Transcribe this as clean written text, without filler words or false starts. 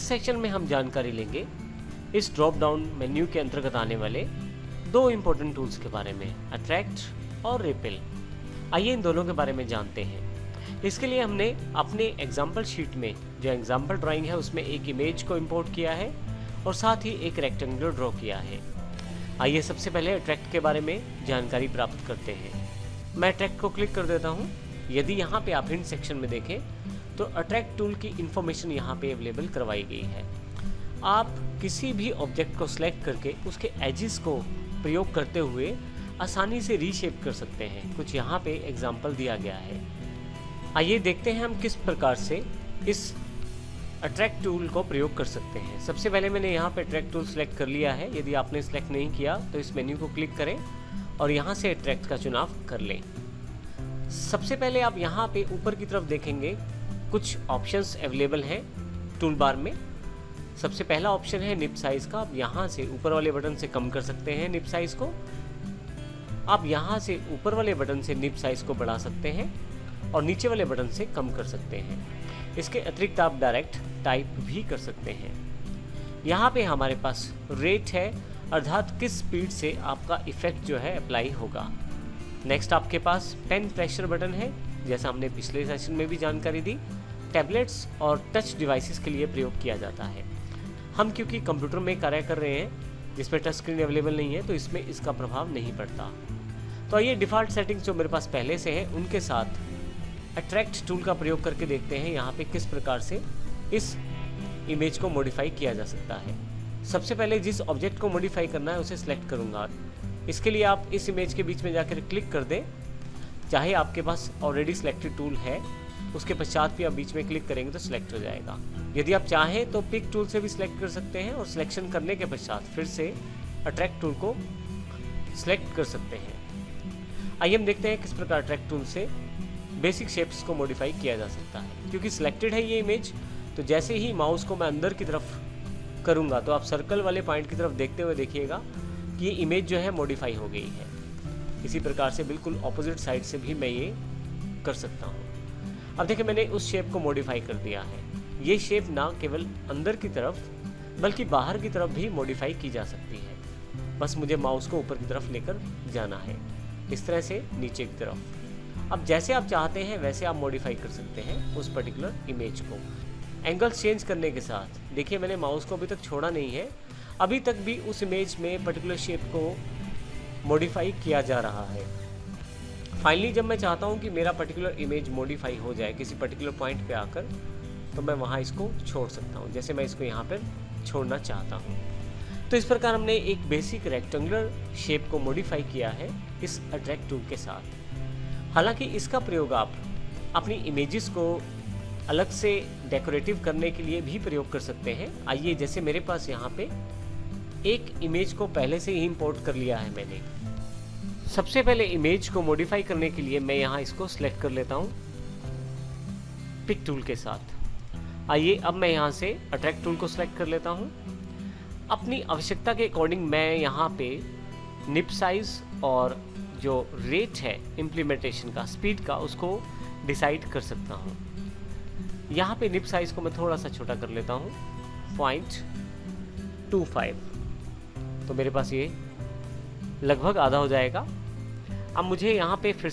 Section में हम जानकारी लेंगे इस ड्रॉप डाउन मेन्यू के अंतर्गत आने वाले दो इम्पोर्टेंट टूल्स के बारे में, अट्रैक्ट और रिपेल। आइए इन दोनों के बारे में जानते हैं। इसके लिए हमने अपने एग्जाम्पल शीट में जो एग्जाम्पल ड्राइंग है उसमें एक इमेज को इंपोर्ट किया है और साथ ही एक रेक्टेंगुलर ड्रॉ किया है। आइए सबसे पहले अट्रैक्ट के बारे में जानकारी प्राप्त करते हैं। मैं अट्रैक्ट को क्लिक कर देता हूँ। यदि यहाँ पे आप हिंट सेक्शन में देखें तो अट्रैक्ट टूल की इन्फॉर्मेशन यहाँ पे अवेलेबल करवाई गई है। आप किसी भी ऑब्जेक्ट को सिलेक्ट करके उसके एजिस को प्रयोग करते हुए आसानी से रीशेप कर सकते हैं। कुछ यहाँ पे एग्जाम्पल दिया गया है। आइए देखते हैं हम किस प्रकार से इस अट्रैक्ट टूल को प्रयोग कर सकते हैं। सबसे पहले मैंने यहाँ पे अट्रैक्ट टूल सेलेक्ट कर लिया है। यदि आपने सेलेक्ट नहीं किया तो इस मेन्यू को क्लिक करें और यहाँ से अट्रैक्ट का चुनाव कर लें। सबसे पहले आप यहाँ पे ऊपर की तरफ देखेंगे कुछ ऑप्शंस अवेलेबल हैं टूल बार में। सबसे पहला ऑप्शन है निप साइज का। आप यहाँ से ऊपर वाले बटन से कम कर सकते हैं निप साइज को। आप यहाँ से ऊपर वाले बटन से निप साइज को बढ़ा सकते हैं और नीचे वाले बटन से कम कर सकते हैं। इसके अतिरिक्त आप डायरेक्ट टाइप भी कर सकते हैं। यहाँ पे हमारे पास रेट है, अर्थात किस स्पीड से आपका इफेक्ट जो है अप्लाई होगा। नेक्स्ट आपके पास पेन प्रेशर बटन है, जैसा हमने पिछले सेशन में भी जानकारी दी। टैबलेट्स और टच डिवाइसेस के लिए प्रयोग किया जाता है। हम क्योंकि कंप्यूटर में कार्य कर रहे हैं जिसमें टच स्क्रीन अवेलेबल नहीं है तो इसमें इसका प्रभाव नहीं पड़ता। तो आइए डिफ़ॉल्ट सेटिंग्स जो मेरे पास पहले से हैं उनके साथ अट्रैक्ट टूल का प्रयोग करके देखते हैं यहाँ पे किस प्रकार से इस इमेज को मॉडिफाई किया जा सकता है। सबसे पहले जिस ऑब्जेक्ट को मॉडिफाई करना है उसे सिलेक्ट करूँगा। इसके लिए आप इस इमेज के बीच में जाकर क्लिक कर दें। चाहे आपके पास ऑलरेडी सिलेक्टेड टूल है उसके पश्चात भी आप बीच में क्लिक करेंगे तो सिलेक्ट हो जाएगा। यदि आप चाहें तो पिक टूल से भी सिलेक्ट कर सकते हैं और सिलेक्शन करने के पश्चात फिर से अट्रैक्ट टूल को सिलेक्ट कर सकते हैं। आइए हम देखते हैं किस प्रकार अट्रैक्ट टूल से बेसिक शेप्स को मॉडिफाई किया जा सकता है। क्योंकि सिलेक्टेड है ये इमेज, तो जैसे ही माउस को मैं अंदर की तरफ करूँगा तो आप सर्कल वाले पॉइंट की तरफ देखते हुए देखिएगा कि ये इमेज जो है मॉडिफाई हो गई है। इसी प्रकार से बिल्कुल ऑपोजिट साइड से भी मैं ये कर सकता हूँ। अब देखिए मैंने उस शेप को मॉडिफाई कर दिया है। ये शेप ना केवल अंदर की तरफ बल्कि बाहर की तरफ भी मॉडिफाई की जा सकती है। बस मुझे माउस को ऊपर की तरफ लेकर जाना है, इस तरह से नीचे की तरफ। अब जैसे आप चाहते हैं वैसे आप मॉडिफाई कर सकते हैं उस पर्टिकुलर इमेज को। एंगल्स चेंज करने के साथ देखिए मैंने माउस को अभी तक छोड़ा नहीं है, अभी तक भी उस इमेज में पर्टिकुलर शेप को मॉडिफाई किया जा रहा है। फाइनली जब मैं चाहता हूं कि मेरा पर्टिकुलर इमेज मॉडिफाई हो जाए किसी पर्टिकुलर पॉइंट पे आकर, तो मैं वहां इसको छोड़ सकता हूं, जैसे मैं इसको यहां पर छोड़ना चाहता हूं। तो इस प्रकार हमने एक बेसिक रेक्टेंगुलर शेप को मॉडिफाई किया है इस अट्रैक्ट टूल के साथ। हालांकि इसका प्रयोग आप अपनी इमेजेस को अलग से डेकोरेटिव करने के लिए भी प्रयोग कर सकते हैं। आइए, जैसे मेरे पास यहाँ पे एक इमेज को पहले से ही इंपोर्ट कर लिया है मैंने। सबसे पहले इमेज को मॉडिफाई करने के लिए मैं यहाँ इसको सिलेक्ट कर लेता हूँ पिक टूल के साथ। आइए अब मैं यहाँ से अट्रैक्ट टूल को सिलेक्ट कर लेता हूँ। अपनी आवश्यकता के अकॉर्डिंग मैं यहाँ पे निप साइज और जो रेट है इम्प्लीमेंटेशन का, स्पीड का, उसको डिसाइड कर सकता हूँ। यहाँ पे निप साइज को मैं थोड़ा सा छोटा कर लेता हूँ 0.25, तो मेरे पास ये लगभग आधा हो जाएगा। अब मुझे यहाँ पे फिर